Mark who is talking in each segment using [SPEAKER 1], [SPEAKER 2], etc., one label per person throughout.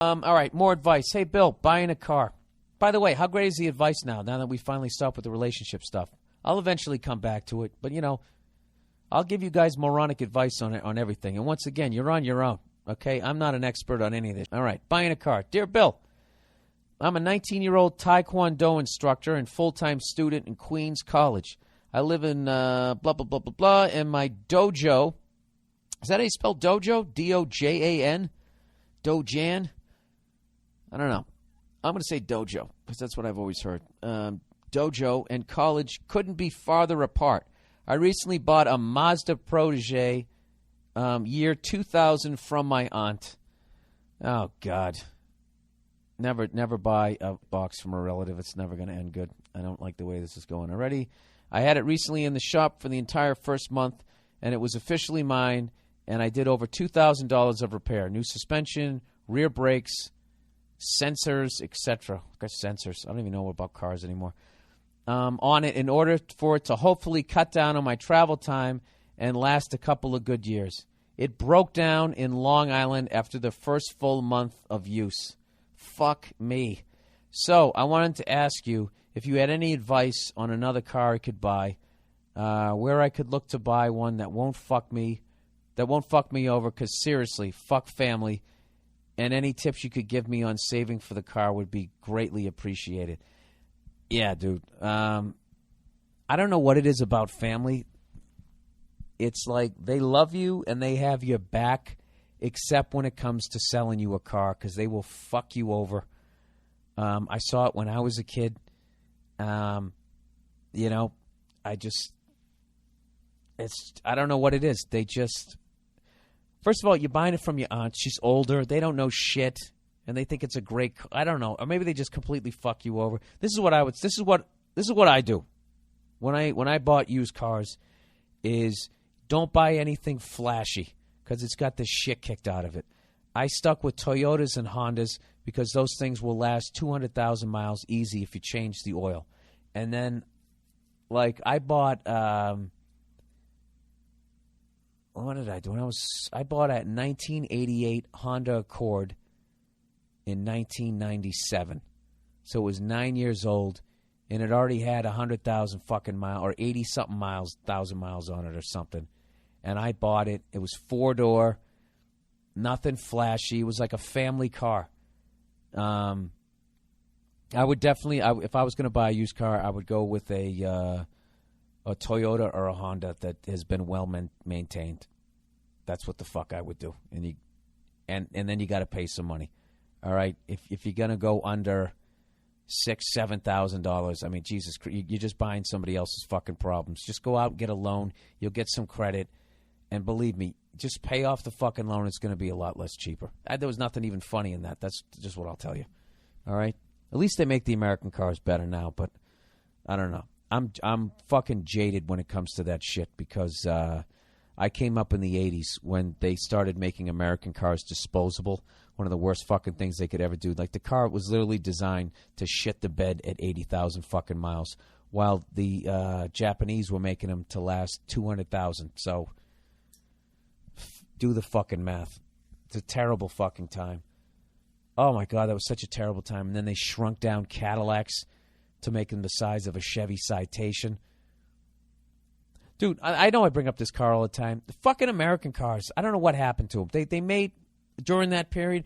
[SPEAKER 1] All right, more advice. Hey, Bill, buying a car. By the way, how great is the advice now that we finally stopped with the relationship stuff? I'll eventually come back to it, but, I'll give you guys moronic advice on everything. And once again, you're on your own, okay? I'm not an expert on any of this. All right, buying a car. Dear Bill, I'm a 19-year-old Taekwondo instructor and full-time student in Queens College. I live in blah, blah, blah, blah, blah, and my dojo, is that how you spell dojo? D-O-J-A-N? Dojan? I don't know. I'm going to say dojo because that's what I've always heard. Dojo and college couldn't be farther apart. I recently bought a Mazda Protege year 2000 from my aunt. Oh, God. Never buy a box from a relative. It's never going to end good. I don't like the way this is going already. I had it recently in the shop for the entire first month, and it was officially mine, and I did over $2,000 of repair. New suspension, rear brakes, sensors, etc. Sensors. I don't even know about cars anymore. On it in order for it to hopefully cut down on my travel time and last a couple of good years. It broke down in Long Island after the first full month of use. Fuck me. So I wanted to ask you if you had any advice on another car I could buy, where I could look to buy one that won't fuck me over, because seriously, fuck family. And any tips you could give me on saving for the car would be greatly appreciated. Yeah, dude. I don't know what it is about family. It's like they love you and they have your back, except when it comes to selling you a car, because they will fuck you over. I saw it when I was a kid. I don't know what it is. They just... First of all, you're buying it from your aunt. She's older. They don't know shit, and they think it's a great. I don't know, or maybe they just completely fuck you over. This is what I do when I bought used cars. Is don't buy anything flashy because it's got the shit kicked out of it. I stuck with Toyotas and Hondas because those things will last 200,000 miles easy if you change the oil. And then, like, I bought. What did I do? I bought a 1988 Honda Accord in 1997. So it was 9 years old, and it already had 100,000 fucking miles, or 80-something thousand miles on it or something. And I bought it. It was 4-door, nothing flashy. It was like a family car. I would definitely, if I was going to buy a used car, I would go with a Toyota or a Honda that has been well maintained. That's what the fuck I would do. And then you got to pay some money. All right, if you're gonna go under $6,000-$7,000, I mean, Jesus, you're just buying somebody else's fucking problems. Just go out and get a loan. You'll get some credit, and believe me, just pay off the fucking loan. It's going to be a lot less cheaper. There was nothing even funny in that. That's just what I'll tell you. All right, at least they make the American cars better now, but I don't know. I'm fucking jaded when it comes to that shit because I came up in the 80s when they started making American cars disposable. One of the worst fucking things they could ever do. Like, the car was literally designed to shit the bed at 80,000 fucking miles, while the Japanese were making them to last 200,000. So do the fucking math. It's a terrible fucking time. Oh, my God, that was such a terrible time. And then they shrunk down Cadillacs to make them the size of a Chevy Citation. Dude, I know I bring up this car all the time. The fucking American cars, I don't know what happened to them. They made, during that period,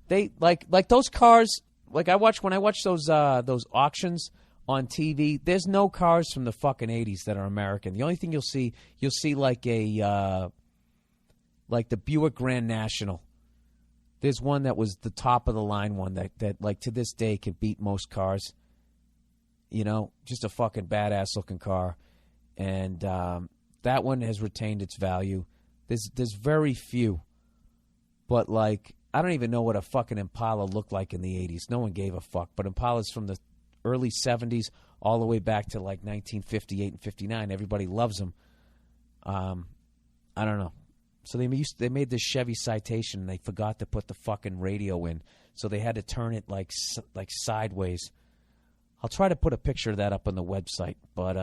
[SPEAKER 1] they, like those cars, like when I watch those auctions on TV, there's no cars from the fucking 80s that are American. The only thing you'll see like the Buick Grand National. There's one that was the top of the line one that like to this day can beat most cars. You know, just a fucking badass looking car. And that one has retained its value. There's very few. But, like, I don't even know what a fucking Impala looked like in the 80s. No one gave a fuck. But Impalas from the early 70s all the way back to, like, 1958 and 59. Everybody loves them. I don't know. So they made this Chevy Citation, and they forgot to put the fucking radio in. So they had to turn it, like sideways. I'll try to put a picture of that up on the website. But,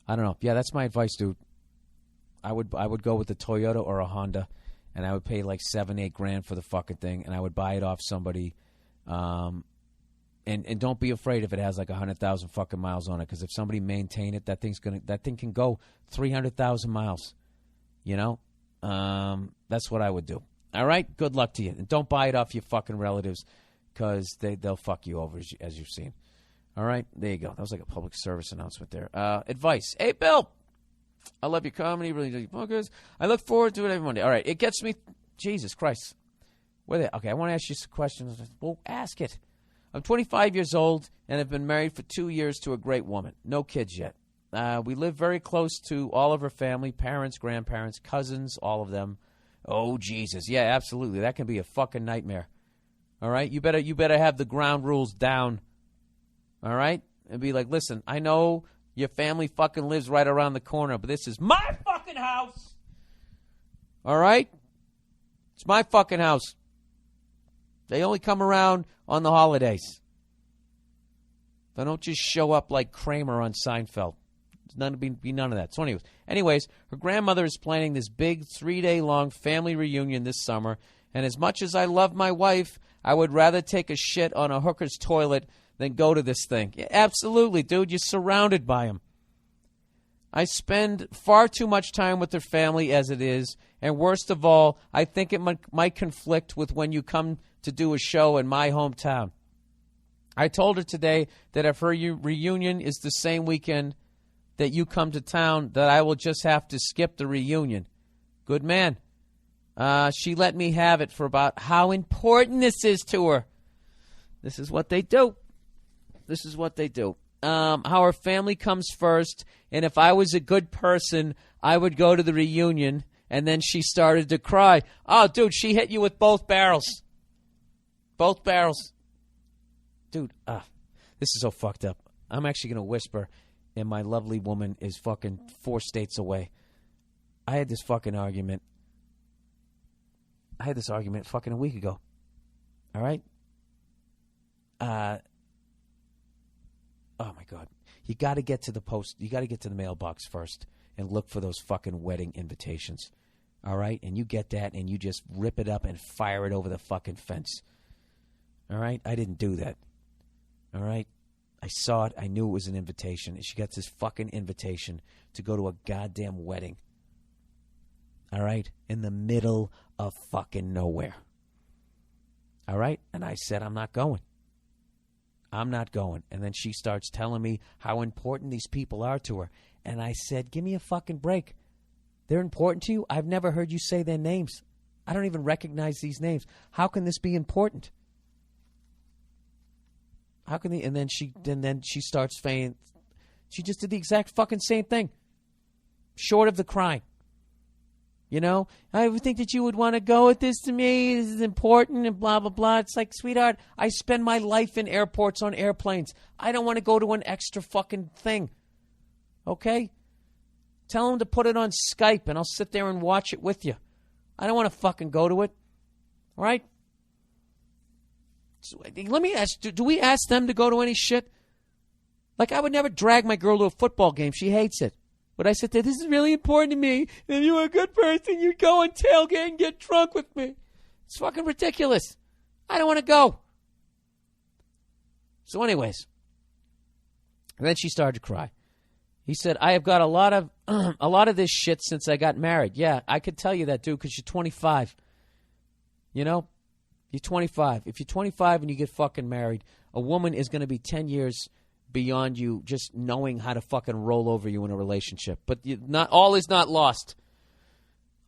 [SPEAKER 1] I don't know. Yeah, that's my advice, dude. I would go with a Toyota or a Honda. and I would pay like $7-8 for the fucking thing, and I would buy it off somebody. And don't be afraid if it has like 100,000 fucking miles on it, because if somebody maintain it, that thing can go 300,000 miles. You know, that's what I would do. All right, good luck to you, and don't buy it off your fucking relatives, because they'll fuck you over as you've seen. All right, there you go. That was like a public service announcement there. Advice. Hey, Bill, I love your comedy. Really love your podcast. I look forward to it every Monday. All right, it gets me. Jesus Christ. Okay, I want to ask you some questions. Well, ask it. I'm 25 years old and have been married for 2 years to a great woman. No kids yet. We live very close to all of her family, parents, grandparents, cousins, all of them. Oh, Jesus. Yeah, absolutely. That can be a fucking nightmare. All right? You better have the ground rules down. All right? And be like, listen, I know your family fucking lives right around the corner, but this is my fucking house. All right? It's my fucking house. They only come around on the holidays. They don't just show up like Kramer on Seinfeld. Be none of that. So anyways, her grandmother is planning this big 3-day-long family reunion this summer, and as much as I love my wife, I would rather take a shit on a hooker's toilet than go to this thing. Yeah, absolutely, dude. You're surrounded by them. I spend far too much time with their family as it is, and worst of all, I think it might conflict with when you come to do a show in my hometown. I told her today that if her reunion is the same weekend that you come to town, that I will just have to skip the reunion. Good man. She let me have it for about how important this is to her. This is what they do. This is what they do. How her family comes first, and if I was a good person, I would go to the reunion, and then she started to cry. Oh, dude, she hit you with both barrels. Both barrels. Dude, this is so fucked up. I'm actually going to whisper, and my lovely woman is fucking 4 states away. I had this argument fucking a week ago. All right? Oh, my God. You got to get to the post. You got to get to the mailbox first and look for those fucking wedding invitations. All right? And you get that, and you just rip it up and fire it over the fucking fence. All right? I didn't do that. All right? I saw it. I knew it was an invitation. And she gets this fucking invitation to go to a goddamn wedding. All right? In the middle of fucking nowhere. All right? And I said, I'm not going. I'm not going. And then she starts telling me how important these people are to her. And I said, give me a fucking break. They're important to you? I've never heard you say their names. I don't even recognize these names. How can this be important? How can they? And then she starts saying, she just did the exact fucking same thing, short of the crying. You know, I would think that you would want to go with this to me. This is important and blah, blah, blah. It's like, sweetheart, I spend my life in airports on airplanes. I don't want to go to an extra fucking thing. Okay? Tell them to put it on Skype and I'll sit there and watch it with you. I don't want to fucking go to it. All right? So, let me ask, do we ask them to go to any shit? Like, I would never drag my girl to a football game. She hates it. But I said, this is really important to me. And if you were a good person, you'd go and tailgate and get drunk with me. It's fucking ridiculous. I don't want to go. So anyways, and then she started to cry. He said, I have got a lot of this shit since I got married. Yeah, I could tell you that, dude, because you're 25. You know? You're 25. If you're 25 and you get fucking married, a woman is going to be 10 years beyond you just knowing how to fucking roll over you in a relationship. But not all is not lost.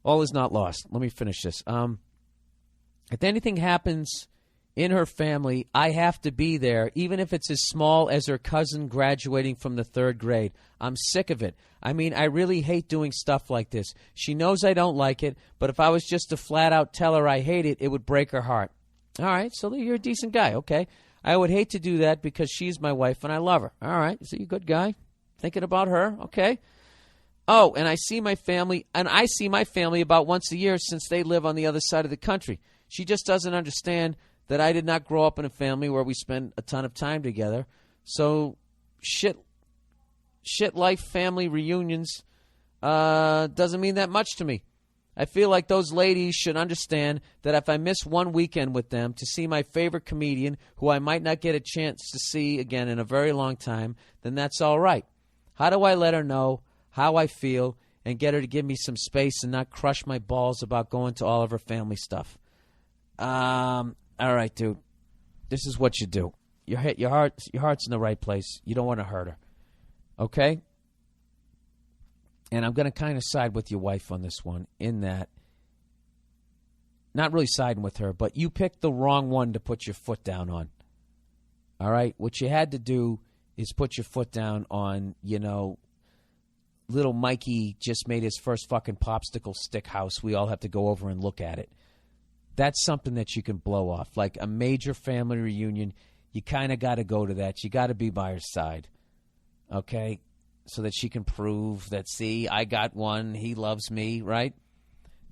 [SPEAKER 1] All is not lost. Let me finish this. If anything happens in her family, I have to be there, even if it's as small as her cousin graduating from the 3rd grade. I'm sick of it. I mean, I really hate doing stuff like this. She knows I don't like it, but if I was just to flat out tell her I hate it, it would break her heart. All right, so you're a decent guy, okay. I would hate to do that because she's my wife and I love her. All right, so you're a good guy. Thinking about her, okay. Oh, and I see my family about once a year since they live on the other side of the country. She just doesn't understand that I did not grow up in a family where we spend a ton of time together. So shit life family reunions doesn't mean that much to me. I feel like those ladies should understand that if I miss one weekend with them to see my favorite comedian, who I might not get a chance to see again in a very long time, then that's all right. How do I let her know how I feel and get her to give me some space and not crush my balls about going to all of her family stuff? All right, dude. This is what you do. Your heart's in the right place. You don't want to hurt her. Okay? And I'm going to kind of side with your wife on this one, in that, not really siding with her, but you picked the wrong one to put your foot down on. All right? What you had to do is put your foot down on, little Mikey just made his first fucking popsicle stick house. We all have to go over and look at it. That's something that you can blow off. Like a major family reunion, you kind of got to go to that. You got to be by her side. Okay? So that she can prove that, see, I got one, he loves me, right?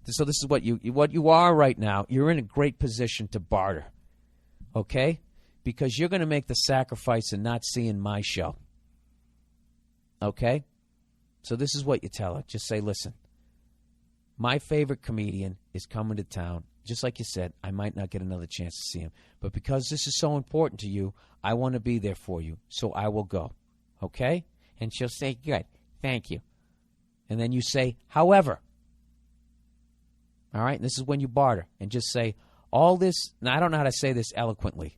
[SPEAKER 1] So this is what you are right now. You're in a great position to barter, okay? Because you're going to make the sacrifice of not seeing my show, okay? So this is what you tell her. Just say, listen, my favorite comedian is coming to town. Just like you said, I might not get another chance to see him. But because this is so important to you, I want to be there for you, so I will go, okay? And she'll say, good, thank you. And then you say, however. All right? And this is when you barter. And just say, all this, now I don't know how to say this eloquently.